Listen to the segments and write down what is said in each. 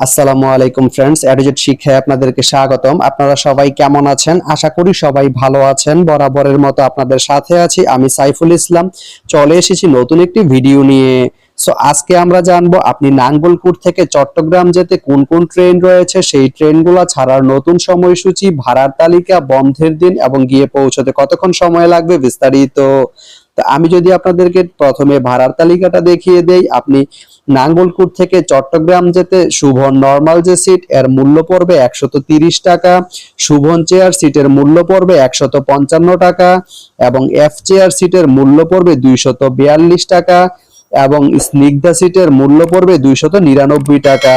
আসসালামু আলাইকুম ফ্রেন্ডস, এডুজেট শিক্ষায় আপনাদেরকে স্বাগতম। আপনারা সবাই কেমন আছেন? আশা করি সবাই ভালো আছেন। বরাবরের মতো আপনাদের সাথে আছি আমি সাইফুল ইসলাম। চলে এসেছি নতুন একটি ভিডিও নিয়ে। আজকে আমরা জানবো আপনি নাঙ্গলকোট থেকে চট্টগ্রাম যেতে কোন কোন ট্রেন রয়েছে, সেই ট্রেনগুলো ছাড়ার নতুন সময়সূচি, ভাড়ার তালিকা, বন্ধের দিন এবং গিয়ে পৌঁছতে কতক্ষণ সময় লাগবে বিস্তারিত। তো আমি যদি আপনাদেরকে প্রথমে ভাড়ার তালিকাটা দেখিয়ে দেই, আপনি নাঙ্গলকোট থেকে চট্টগ্রাম যেতে শুভন নরমাল যে সিট এর মূল্য পড়বে 130 টাকা, শুভন চেয়ার সিটের মূল্য পড়বে 155 টাকা এবং এফ চেয়ার সিটের মূল্য পড়বে 242 টাকা এবং স্নিগ্ধা সিটের মূল্য পড়বে 299 টাকা।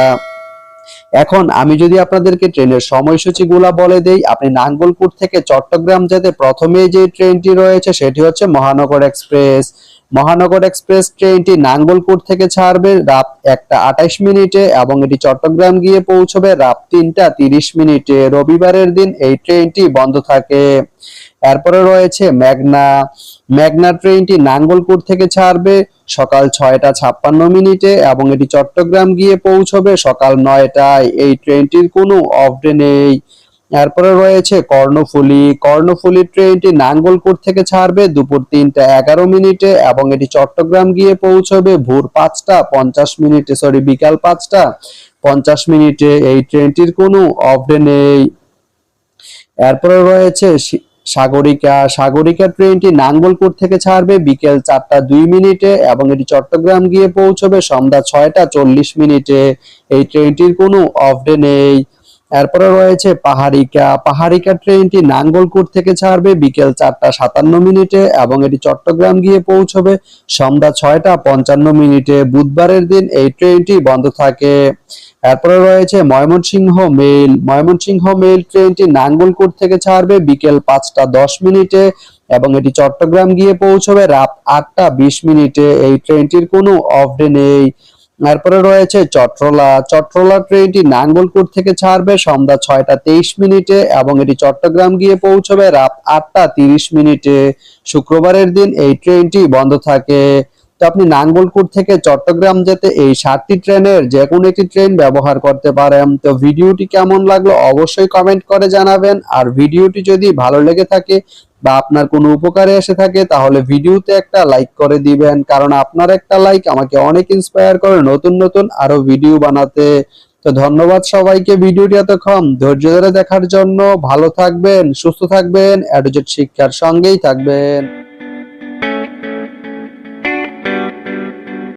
এখন আমি যদি আপনাদেরকে ট্রেনের সময়সূচিগুলো বলে দেই, আপনি নাঙ্গলকোট থেকে চট্টগ্রাম যেতে প্রথমে যে ট্রেনটি রয়েছে সেটি হচ্ছে মহানগর এক্সপ্রেস। মহানগর এক্সপ্রেস ট্রেনটি নাঙ্গলকোট থেকে ছাড়বে রাত 1:28 এবং এটি চট্টগ্রাম গিয়ে পৌঁছবে রাত 3:30। রবিবারের দিন এই ট্রেনটি বন্ধ থাকে। এরপরে রয়েছে মেঘনা। মেঘনা ট্রেনটি নাঙ্গলকোট থেকে ছাড়বে সকাল 6:56 এবং এটি চট্টগ্রাম গিয়ে পৌঁছবে সকাল 9টায়। এই ট্রেনটির কোনো অফ ডে নেই। এরপরে রয়েছে কর্ণফুলী। কর্ণফুলী ট্রেনটি নাঙ্গলকোট থেকে ছাড়বে দুপুর 3:11 এবং এটি চট্টগ্রাম গিয়ে পৌঁছবে ভোর 5:50, বিকাল 5:50। এই ট্রেনটির কোনো অফ ডে নেই। এরপরে রয়েছে সাগরিকা। সাগরিকা ট্রেনটি নাঙ্গলকোট থেকে ছাড়বে বিকেল 4:02 এবং এটি চট্টগ্রাম গিয়ে পৌঁছবে সন্ধ্যা 6:40। এই ট্রেনটির কোনো অফ ডে নেই। এরপরে রয়েছে পাহাড়িকা। পাহাড়িকা ট্রেনটি নাঙ্গলকোট থেকে ছাড়বে বিকেল 4:57 এবং এটি চট্টগ্রাম গিয়ে পৌঁছবে সন্ধ্যা 6:55। বুধবারের দিন এই ট্রেনটি বন্ধ থাকে। এরপরে রয়েছে ময়মনসিংহ মেল। ময়মনসিংহ মেল ট্রেনটি নাঙ্গলকোট থেকে ছাড়বে বিকেল 5:10 এবং এটি চট্টগ্রাম গিয়ে পৌঁছবে রাত 8:20। এই ট্রেনটির কোনো অফ ডে নেই। এরপরে রয়েছে চট্টলা। চট্টলা ট্রেনটি নাঙ্গলকোট থেকে ছাড়বে সন্ধ্যা 6:23 এবং এটি চট্টগ্রাম গিয়ে পৌঁছবে রাত 8:30। শুক্রবারের দিন এই ট্রেনটি বন্ধ থাকে। তো আপনি নাঙ্গলকোট থেকে চট্টগ্রাম যেতে এই 7টি ট্রেনের যে কোনো একটি ট্রেন ব্যবহার করতে পারেন। তো ভিডিওটি কেমন লাগলো অবশ্যই কমেন্ট করে জানাবেন। আর ভিডিওটি যদি ভালো লেগে থাকে বা আপনার কোনো উপকারে এসে থাকে তাহলে ভিডিওতে একটা লাইক করে দিবেন, কারণ আপনার একটা লাইক আমাকে অনেক ইন্সপায়ার করে নতুন নতুন আরো ভিডিও বানাতে। তো ধন্যবাদ সবাইকে ভিডিওটি এতক্ষণ ধৈর্য ধরে দেখার জন্য। ভালো থাকবেন, সুস্থ থাকবেন, এডুজেট শিক্ষার সঙ্গেই থাকবেন।